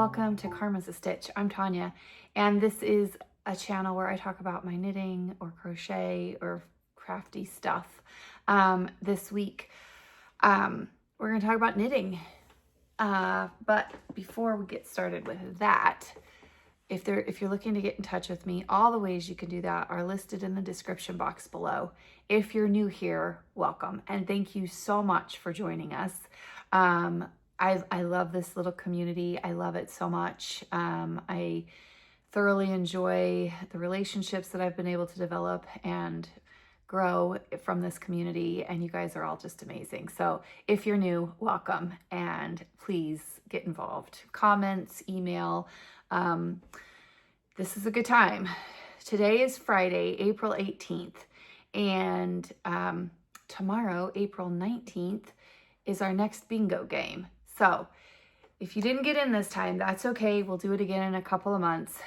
welcome to Karma's a Stitch. I'm Tonya, and this is a channel where I talk about my knitting or crochet or crafty stuff. This week, we're going to talk about knitting. But before we get started with that, if you're looking to get in touch with me, all the ways you can do that are listed in the description box below. If you're new here, welcome, and thank you so much for joining us. I love this little community. I love it so much. I thoroughly enjoy the relationships that I've been able to develop and grow from this community, and you guys are all just amazing. So if you're new, welcome, and please get involved. Comments, email. This is a good time. Today is Friday, April 18th, and tomorrow, April 19th, is our next bingo game. So if you didn't get in this time, that's okay. We'll do it again in a couple of months.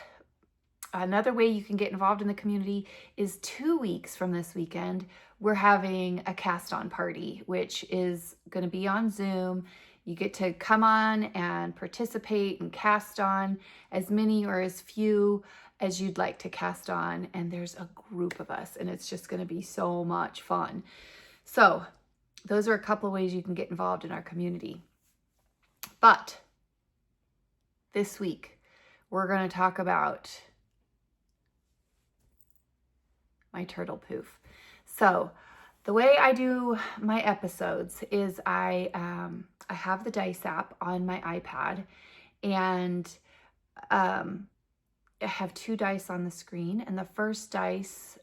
Another way you can get involved in the community is 2 weeks from this weekend, we're having a cast-on party, which is going to be on Zoom. You get to come on and participate and cast on as many or as few as you'd like to cast on. And there's a group of us, and it's just going to be so much fun. So those are a couple of ways you can get involved in our community. But this week, we're going to talk about my turtle poof. So the way I do my episodes is I have the dice app on my iPad, and I have 2 dice on the screen, and the first dice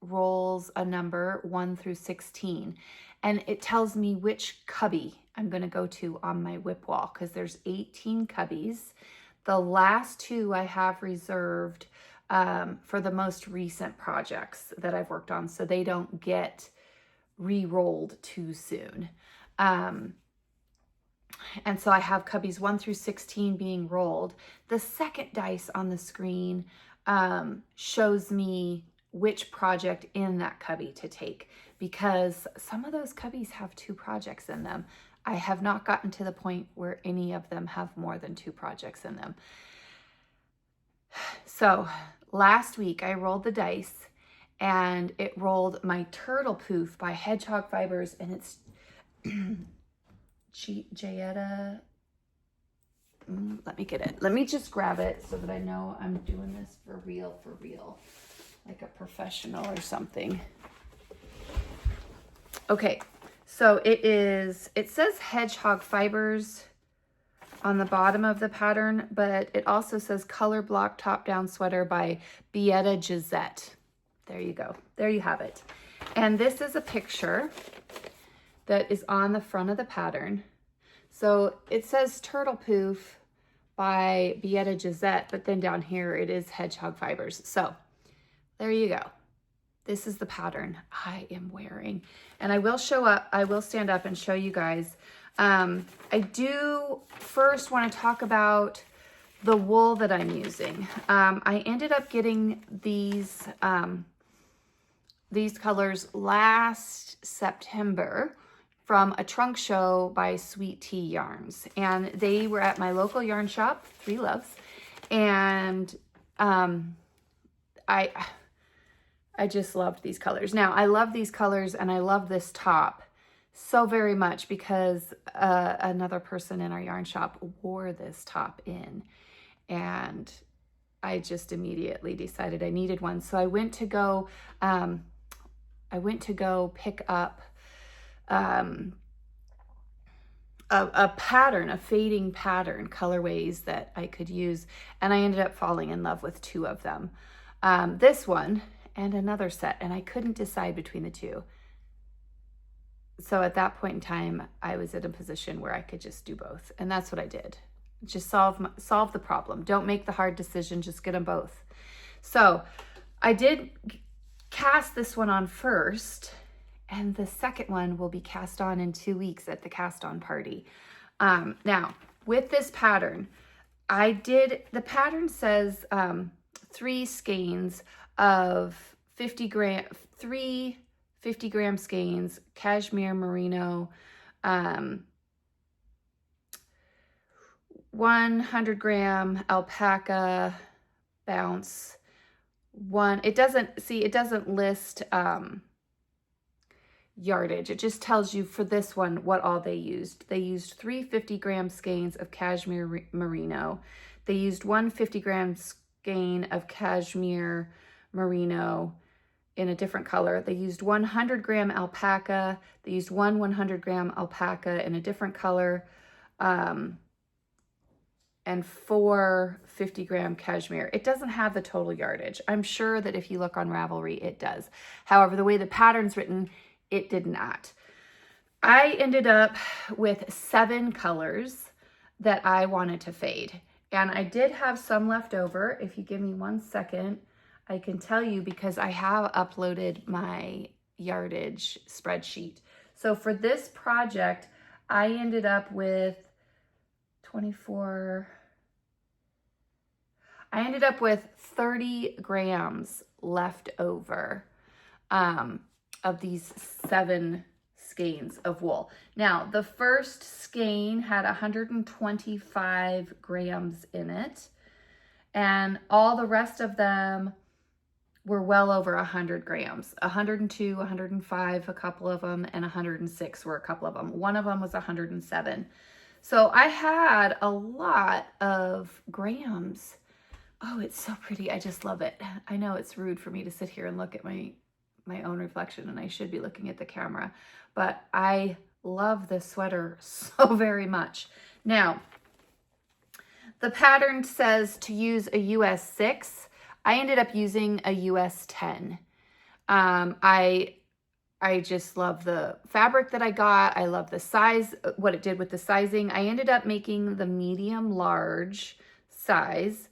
rolls a number 1 through 16, and it tells me which cubby I'm going to go to on my whip wall, because there's 18 cubbies. The last 2 I have reserved for the most recent projects that I've worked on, so they don't get re-rolled too soon. And so I have cubbies 1 through 16 being rolled. The second dice on the screen shows me which project in that cubby to take, because some of those cubbies have 2 projects in them. I have not gotten to the point where any of them have more than 2 projects in them. So last week I rolled the dice, and it rolled my Turtle Poof by Hedgehog Fibers, and it's Jayetta. Let me get it. Let me just grab it so that I know I'm doing this for real, like a professional or something. Okay, so it says Hedgehog Fibers on the bottom of the pattern, but it also says Color Block Top-Down Sweater by Bietta Gisette. There you go. There you have it. And this is a picture that is on the front of the pattern. So it says Turtle Poof by Bietta Gisette, but then down here it is Hedgehog Fibers. So there you go. This is the pattern I am wearing. And I will stand up and show you guys. I do first want to talk about the wool that I'm using. I ended up getting these colors last September from a trunk show by Sweet Tea Yarns. And they were at my local yarn shop, 3 Loves. And I just loved these colors. Now, I love these colors, and I love this top so very much because another person in our yarn shop wore this top in, and I just immediately decided I needed one. So I went to go pick up a pattern, a fading pattern, colorways that I could use, and I ended up falling in love with 2 of them. This one and another set, and I couldn't decide between the 2. So at that point in time, I was in a position where I could just do both, and that's what I did. Just solve the problem. Don't make the hard decision, just get them both. So I did cast this one on first, and the second one will be cast on in 2 weeks at the cast on party. Now with this pattern, the pattern says 3 skeins of 3 50-gram skeins, cashmere merino, 100-gram alpaca bounce. It doesn't list yardage. It just tells you for this one what all they used. They used 3 50-gram skeins of cashmere merino. They used 1 50-gram skein of cashmere merino in a different color. They used 100-gram alpaca. They used 100-gram alpaca in a different color, and 4 50-gram cashmere. It doesn't have the total yardage. I'm sure that if you look on Ravelry, it does. However, the way the pattern's written, it did not. I ended up with 7 colors that I wanted to fade. And I did have some left over. If you give me 1 second, I can tell you because I have uploaded my yardage spreadsheet. So for this project, I ended up with 30 grams left over of these 7 skeins of wool. Now, the first skein had 125 grams in it, and all the rest of them were well over 100 grams. 102, 105, a couple of them, and 106 were a couple of them. One of them was 107. So I had a lot of grams. Oh, it's so pretty. I just love it. I know it's rude for me to sit here and look at my own reflection, and I should be looking at the camera, but I love this sweater so very much. Now, the pattern says to use a US 6. I ended up using a US 10. I just love the fabric that I got. I love the size, what it did with the sizing. I ended up making the medium large size.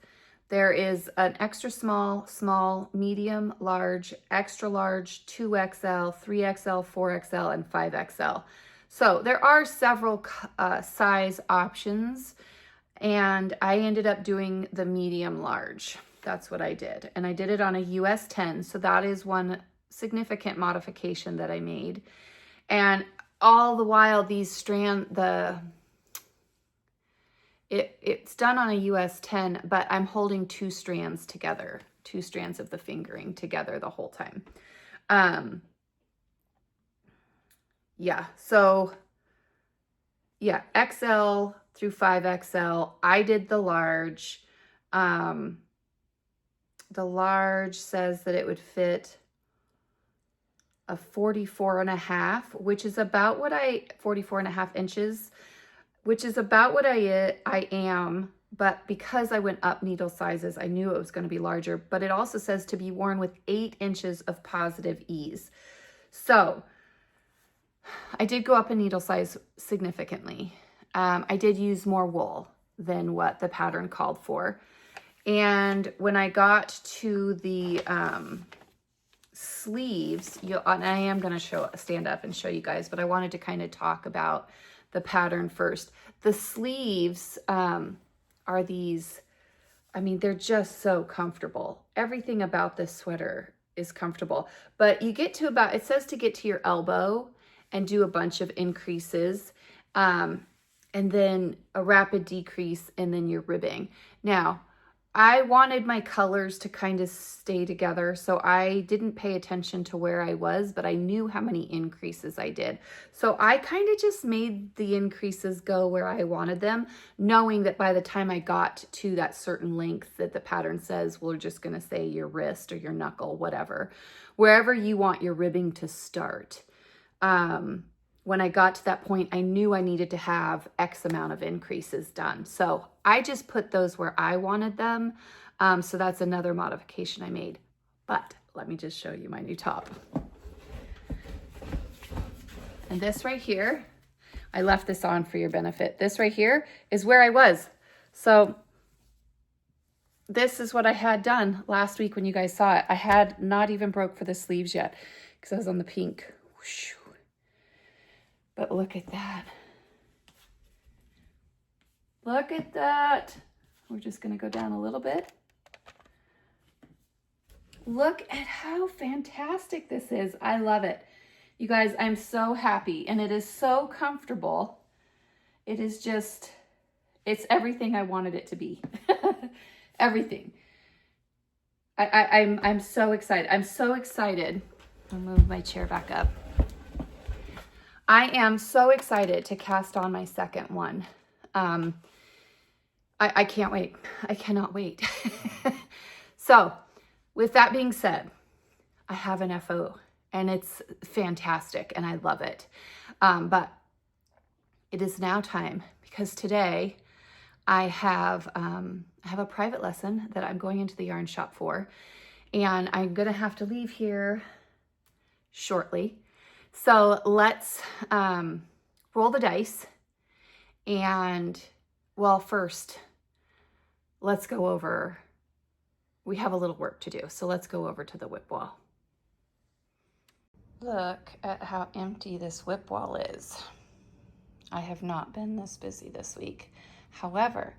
There is an extra small, small, medium, large, extra large, 2XL, 3XL, 4XL, and 5XL. So there are several size options, and I ended up doing the medium large. That's what I did. And I did it on a US 10, so that is one significant modification that I made. And all the while these it's done on a US 10, but I'm holding 2 strands together, 2 strands of the fingering together the whole time. Yeah, so yeah, XL through 5XL. I did the large. The large says that it would fit a 44.5, which is about what 44.5 inches, which is about what I am, but because I went up needle sizes, I knew it was going to be larger, but it also says to be worn with 8 inches of positive ease. So I did go up a needle size significantly. I did use more wool than what the pattern called for. And when I got to the sleeves, and I am going to stand up and show you guys, but I wanted to kind of talk about the pattern first. The sleeves are these, I mean, they're just so comfortable. Everything about this sweater is comfortable, but you get to it says to get to your elbow and do a bunch of increases, and then a rapid decrease, and then your ribbing. Now, I wanted my colors to kind of stay together, so I didn't pay attention to where I was, but I knew how many increases I did. So I kind of just made the increases go where I wanted them, knowing that by the time I got to that certain length that the pattern says, we're just going to say your wrist or your knuckle, whatever, wherever you want your ribbing to start. When I got to that point, I knew I needed to have X amount of increases done. So I just put those where I wanted them. So that's another modification I made. But let me just show you my new top. And this right here, I left this on for your benefit. This right here is where I was. So this is what I had done last week when you guys saw it. I had not even broke for the sleeves yet because I was on the pink. Whoosh. But look at that. Look at that. We're just going to go down a little bit. Look at how fantastic this is. I love it. You guys, I'm so happy, and it is so comfortable. It is just It's everything I wanted it to be. Everything. I'm so excited. I'm so excited. I'll move my chair back up. I am so excited to cast on my second one. I can't wait. I cannot wait. So with that being said, I have an FO and it's fantastic and I love it. But it is now time because today I have a private lesson that I'm going into the yarn shop for, and I'm gonna have to leave here shortly. So let's roll the dice, and well, first, let's go over, we have a little work to do. So let's go over to the whip wall. Look at how empty this whip wall is. I have not been this busy this week. However,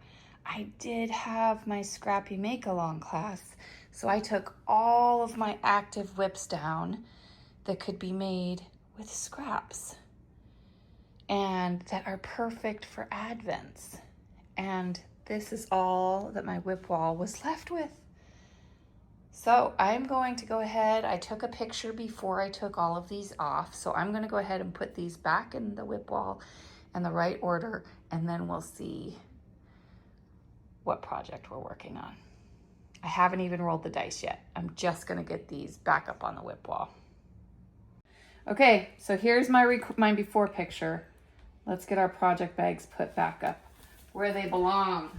I did have my scrappy make-along class, so I took all of my active whips down that could be made with scraps and that are perfect for advents. And this is all that my whip wall was left with. So I'm going to go ahead, I took a picture before I took all of these off, so I'm gonna go ahead and put these back in the whip wall in the right order, and then we'll see what project we're working on. I haven't even rolled the dice yet. I'm just gonna get these back up on the whip wall. Okay, so here's my before picture. Let's get our project bags put back up where they belong.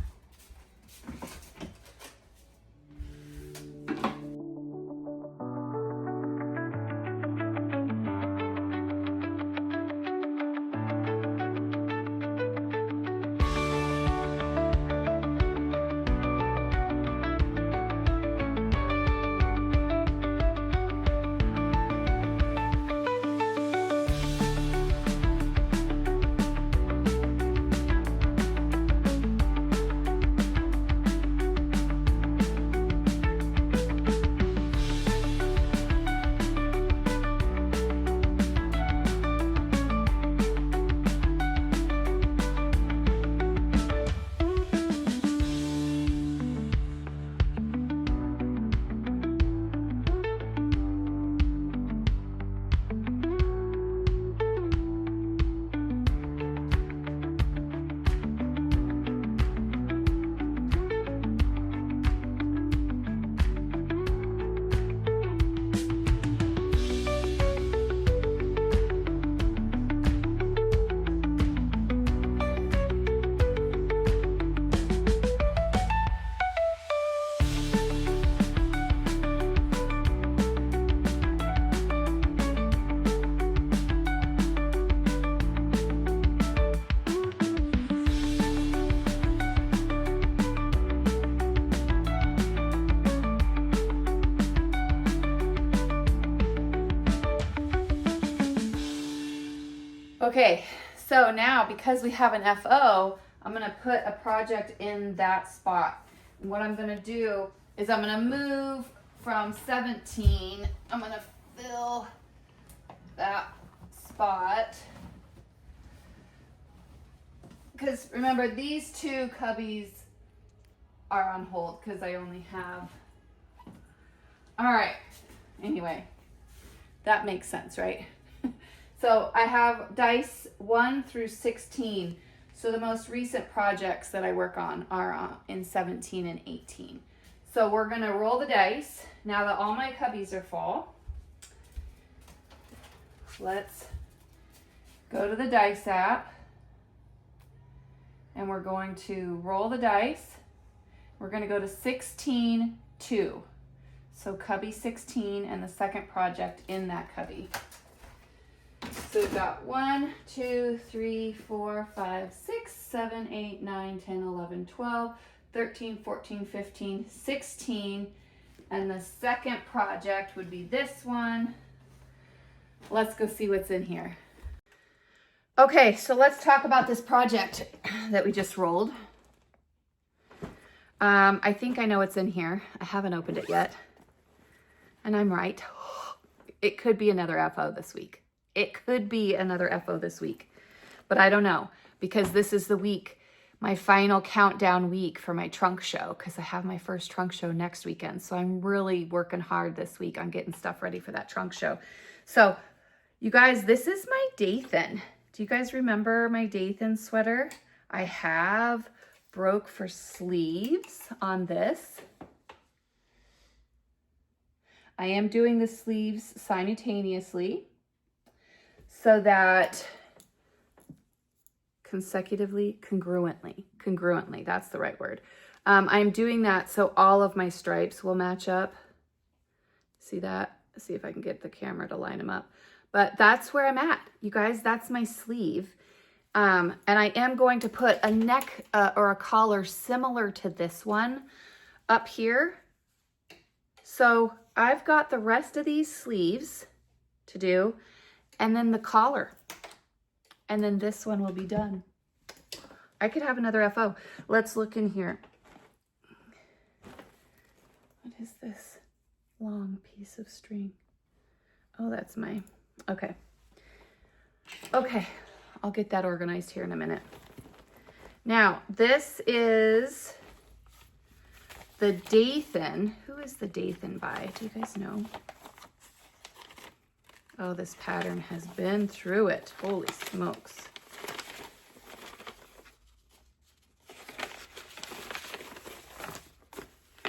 Okay, so now because we have an FO, I'm gonna put a project in that spot. And what I'm gonna do is I'm gonna move from 17, I'm gonna fill that spot. Because remember, these two cubbies are on hold because I only have, all right, anyway, that makes sense, right? So I have dice 1 through 16. So the most recent projects that I work on are in 17 and 18. So we're gonna roll the dice now that all my cubbies are full. Let's go to the dice app and we're going to roll the dice. We're gonna go to 16, 2. So cubby 16 and the second project in that cubby. So we've got 1, 2, 3, 4, 5, 6, 7, 8, 9, 10, 11, 12, 13, 14, 15, 16. And the second project would be this one. Let's go see what's in here. Okay, so let's talk about this project that we just rolled. I think I know what's in here. I haven't opened it yet. And I'm right. It could be another FO this week. It could be another FO this week, but I don't know because this is the week my final countdown week for my trunk show, because I have my first trunk show next weekend. So I'm really working hard this week on getting stuff ready for that trunk show. So you guys, this is my Dathan. Do you guys remember my Dathan sweater? I have broke for sleeves on this. I am doing the sleeves simultaneously so that congruently, that's the right word. I'm doing that so all of my stripes will match up. See that? See if I can get the camera to line them up. But that's where I'm at, you guys. That's my sleeve. And I am going to put a neck or a collar similar to this one up here. So I've got the rest of these sleeves to do, and then the collar. And then this one will be done. I could have another FO. Let's look in here. What is this long piece of string? Oh, that's my, okay. Okay, I'll get that organized here in a minute. Now, this is the Dathan. Who is the Dathan by? Do you guys know? Oh, this pattern has been through it. Holy smokes.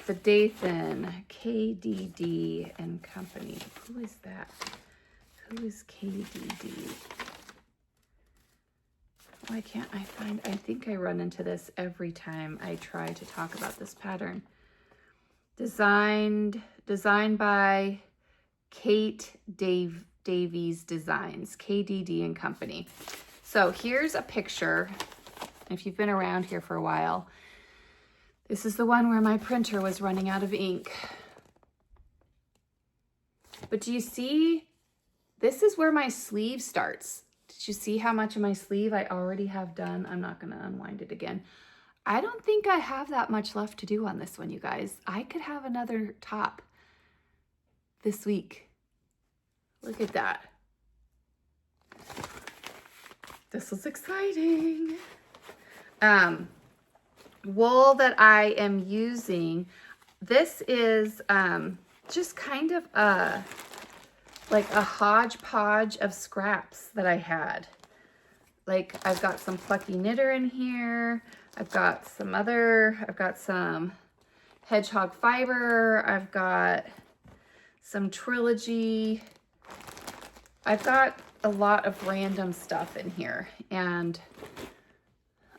The Dathan, KDD and Company. Who is that? Who is KDD? Why can't I find? I think I run into this every time I try to talk about this pattern. Designed by Kate Davies Designs, KDD and Company. So here's a picture. If you've been around here for a while, this is the one where my printer was running out of ink. But do you see? This is where my sleeve starts. Did you see how much of my sleeve I already have done? I'm not going to unwind it again. I don't think I have that much left to do on this one, you guys. I could have another top this week. Look at that. This is exciting. Wool that I am using, this is just kind of like a hodgepodge of scraps that I had. Like I've got some Plucky Knitter in here. I've got some Hedgehog Fiber. I've got some Trilogy. I've got a lot of random stuff in here, and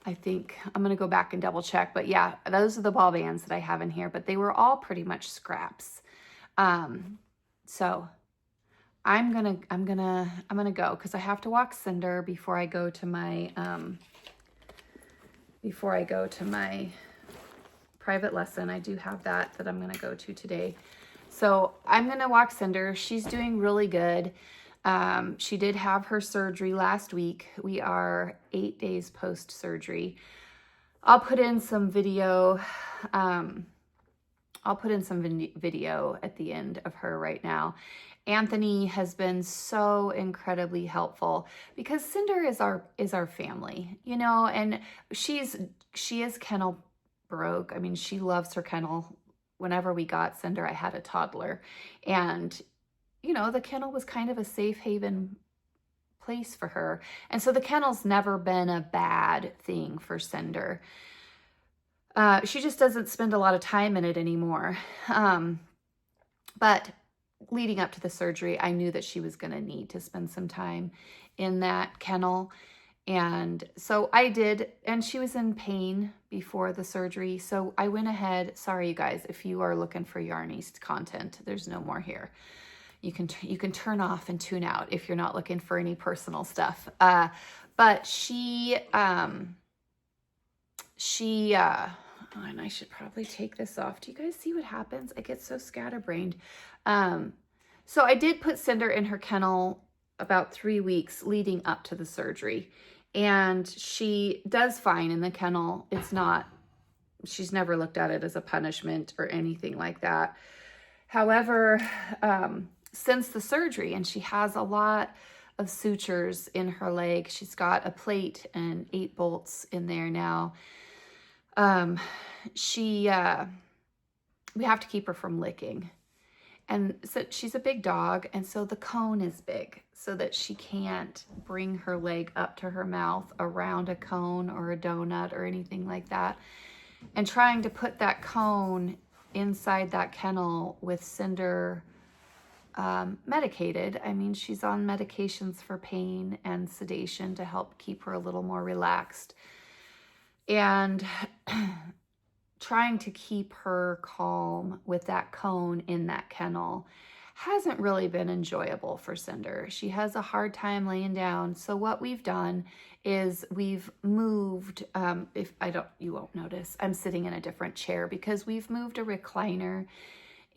I think I'm going to go back and double check, but yeah, those are the ball bands that I have in here, but they were all pretty much scraps. So I'm gonna go, because I have to walk Cinder before I go to my private lesson. I do have that I'm gonna go to today. So I'm gonna walk Cinder. She's doing really good. She did have her surgery last week. We are 8 days post-surgery. I'll put in some video. Video at the end of her right now. Anthony has been so incredibly helpful, because Cinder is our family, you know, and she is kennel broke. I mean, she loves her kennel. Whenever we got Cinder, I had a toddler, and you know, the kennel was kind of a safe haven place for her. And so the kennel's never been a bad thing for Cinder. She just doesn't spend a lot of time in it anymore. But leading up to the surgery, I knew that she was going to need to spend some time in that kennel. And so I did, and she was in pain before the surgery. So I went ahead. Sorry, you guys, if you are looking for Yarnies content, there's no more here. You can turn off and tune out if you're not looking for any personal stuff. But she, and I should probably take this off. Do you guys see what happens? I get so scatterbrained. So I did put Cinder in her kennel about 3 weeks leading up to the surgery, and she does fine in the kennel. She's never looked at it as a punishment or anything like that. However, since the surgery, and she has a lot of sutures in her leg. She's got a plate and 8 bolts in there now. We have to keep her from licking. And so she's a big dog, and so the cone is big so that she can't bring her leg up to her mouth around a cone or a donut or anything like that. And trying to put that cone inside that kennel with Cinder medicated. I mean, she's on medications for pain and sedation to help keep her a little more relaxed. And trying to keep her calm with that cone in that kennel hasn't really been enjoyable for Cinder. She has a hard time laying down. So what we've done is we've moved, you won't notice, I'm sitting in a different chair because we've moved a recliner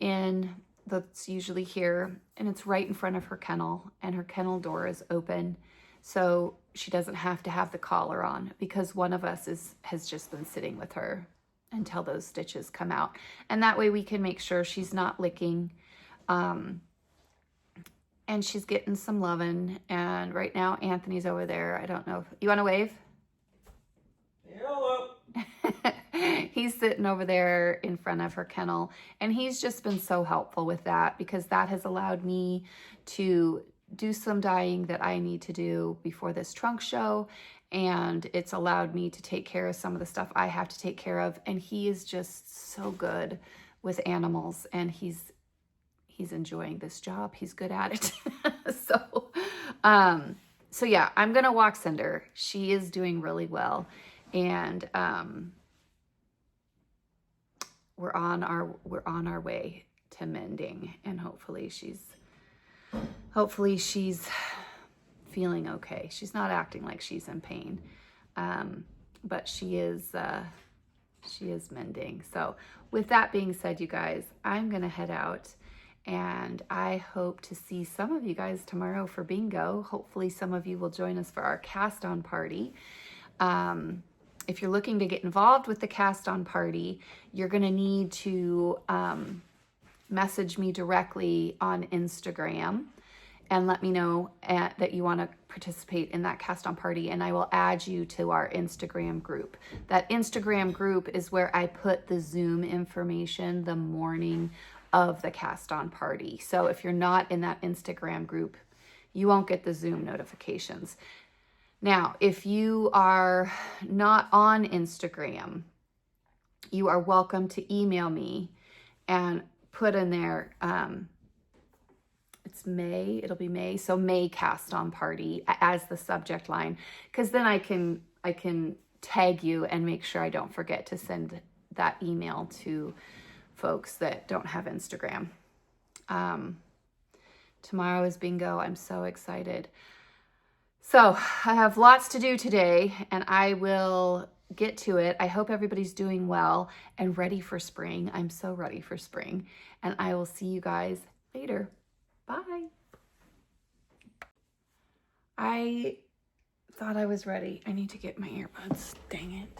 in that's usually here, and it's right in front of her kennel, and her kennel door is open. So she doesn't have to have the collar on because one of us has just been sitting with her until those stitches come out. And that way we can make sure she's not licking. And she's getting some loving. And right now Anthony's over there. I don't know if you want to wave? Hello. He's sitting over there in front of her kennel, and he's just been so helpful with that because that has allowed me to do some dyeing that I need to do before this trunk show, and it's allowed me to take care of some of the stuff I have to take care of. And he is just so good with animals, and he's enjoying this job. He's good at it. So yeah, I'm gonna walk Cinder. She is doing really well, and we're on our way to mending, and hopefully she's feeling okay. She's not acting like she's in pain, but she is mending. So with that being said, you guys, I'm gonna head out, and I hope to see some of you guys tomorrow for bingo. Hopefully some of you will join us for our cast on party. If you're looking to get involved with the cast on party, you're gonna need to message me directly on Instagram and let me know that you want to participate in that cast on party, and I will add you to our Instagram group. That Instagram group is where I put the Zoom information the morning of the cast on party. So if you're not in that Instagram group, you won't get the Zoom notifications. Now, if you are not on Instagram, you are welcome to email me and put in there, it's May, it'll be May, so May cast on party as the subject line, because then I can tag you and make sure I don't forget to send that email to folks that don't have Instagram. Tomorrow is bingo. I'm so excited. So I have lots to do today, and I will get to it. I hope everybody's doing well and ready for spring. I'm so ready for spring, and I will see you guys later. Bye. I thought I was ready. I need to get my earbuds. Dang it.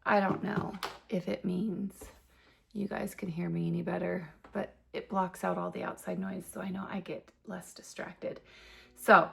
I don't know if it means you guys can hear me any better, but it blocks out all the outside noise, so I know I get less distracted. So